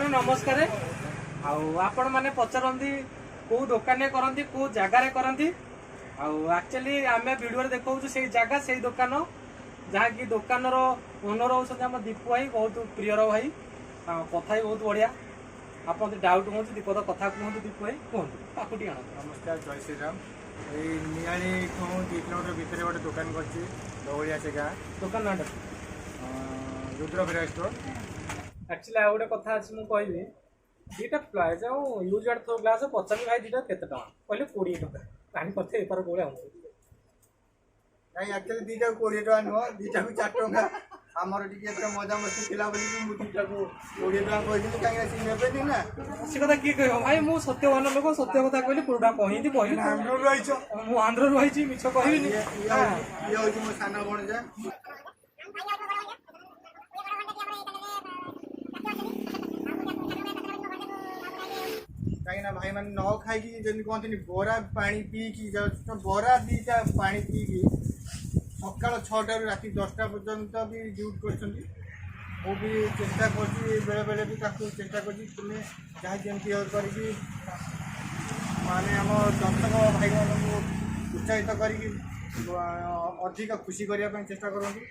भाई नमस्कार। आपण मैंने पचारती कौ दुकान करती कौ जगार करती एक्चुअली आम वीडियो देखा से जगह से दुकान जहाँकि दुकान ओनर होती आम दीपू भाई बहुत प्रियर भाई कथा भी बहुत बढ़िया। आप डाउट हूँ दीपद कथा कहतु दीपू भाई कहतु पाकुटी आण। नमस्कार जय श्रीराम। नियाणी 2 किलोमीटर भितर गोटे दुकान करछि दौड़िया से गाँ दुकान ना रुद्र फेरा स्टोर। एक्चुअली आ गोटे कथा अच्छी मुझे कहबी दीटा प्लाज यूज एंड थ्रो ग्लास पचास भाई दीटा केते टका कहले 20 टका पानी करते बेपार कोड़े हम नहीं एक्चुअली दीटा 20 टका नुह दीटा को 4 टका आमर टिके मजा मस्ती थिला बोली मु दीटा को 20 टका कहि काहे से नेबे ना से कथा की कहयो भाई मु सत्यवान लोक सत्य कथा कहली पुरा कहिदी कहि आंध्र रहिछ मु आंध्र रहिछि मिछ कहबिनी ये होछि मो साना बण जा कहीं भाई मैंने न खाई जमी कहते बोरा पानी पीकी बोरा दीटा पानी पीकी सका 6टा राति 10टा पर्यंत भी ड्यूटी कर भी चेष्टा कर बेले बेले भी चेष्टा कर जहाँ जमी करके माने आम दर्शक भाई मान उत्साहित करके अधिक खुशी करने चेष्टा करती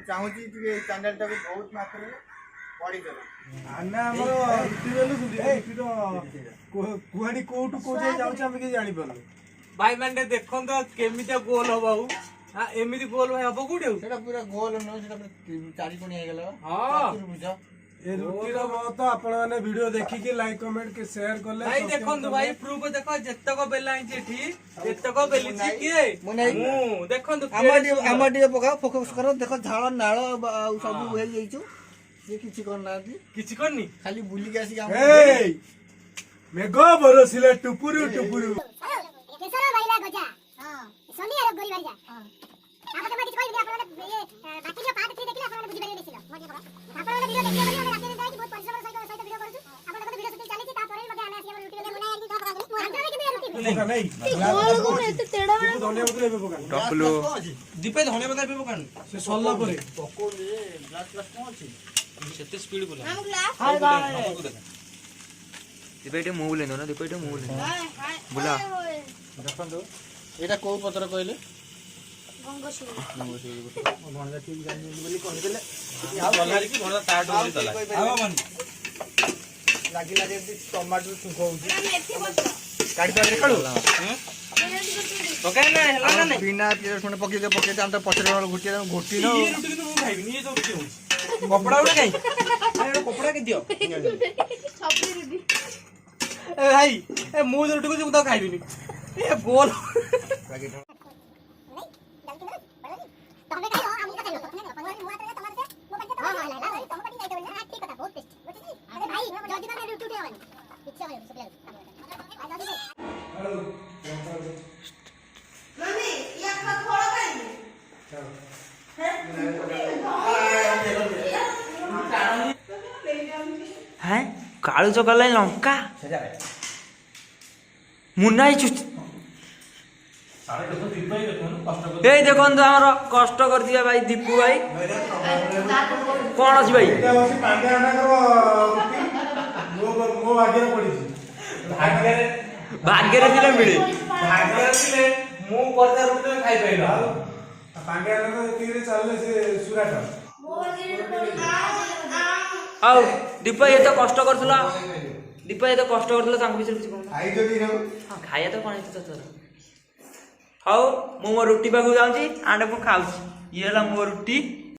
चाहूँगी चैनल टाक बहुत मात्रा बढ़ी कुहाड़ी कोठू को जानी पार्ल भाई मैंने देखो तो केमी गोल हम एमती गोल भाई हम कौटे पूरा गोल चारि कोणी हाँ रुटीर बहुत आपण माने वीडियो देखिके लाइक कमेंट के शेयर करले भाई देखो भाई प्रूफ देखो जतक बेला एठी जतक बेली किए मु देखो आमा पका फोकस करो देखो झाड़ नाळ सब हो जाइछु ये किछि करना किछि करनी खाली बुली के आसी ए मेघ बरसिले टुपुरु टुपुरु केसरा भाईला गजा हां सोनी आरो गोरी भाईजा हां आप तो किछ कहबी आपण ये बाकी जो पार्ट 3 देखिला आपण बुझी पारे बेसिलो मोजे पका आपण वीडियो देखियो बोली हम राति दिन कि बहुत परिश्रम सहित वीडियो करछु आपण देखो वीडियो शूटिंग चली तापर भी मते आने आसी रुटी ले मुना एक दिन खा आंध्र के रुटी देखा नहीं गोल गोल एते तेड़ा बड़ा धनिया पत्र लेबे पकान टपलो दीपे धनिया पत्र लेबे पकान से सल्ला परे पको रे ग्लास ग्लास कोन अछि सेते स्पीड बोला हम ग्लास हाय बाय दीपे मुंह लेनो ना दीपे मुंह लेनो हाय हाय बोला देखंतु एटा को पत्र कहले गंगोशी भणजा ठीक जानि बोली कहि देले आ बल्लारी की भणजा टाट होई तला आवा मन लागिला जे टमाटर सुख होउची मेथी पत्र काटी पारे काढू ओके ना हला ना नहीं बिना पियर सुने पके हम तो पचरे वाला घुटी नो ये रुटी तो मु खाइबी ये जो रुटी होउची कपड़ा उडे काई अरे कपड़ा के दियो छपरी रुटी ए भाई ए मु जो रुटी को तो खाइबी नहीं ए गोल हैं कालू चकल लंका मुन्ना ए देखो आमर कष्ट कर दिया भाई दीपू भाई कौन अच्छी भाई भाग्य मिले भाग्य रे मु करता रुटी खाइ पाइला पांड्या लोग तीरे चलले से सुराट आउ दीपा ये तो कष्ट करथला दीपा ये तो कष्ट करथला तांग बिचार किछ कोन आई जदी नो हां खाया तो कोन तो तोर हाउ मु मो रोटी पागु जाउची आंडे मु खाउची ये हला मो रोटी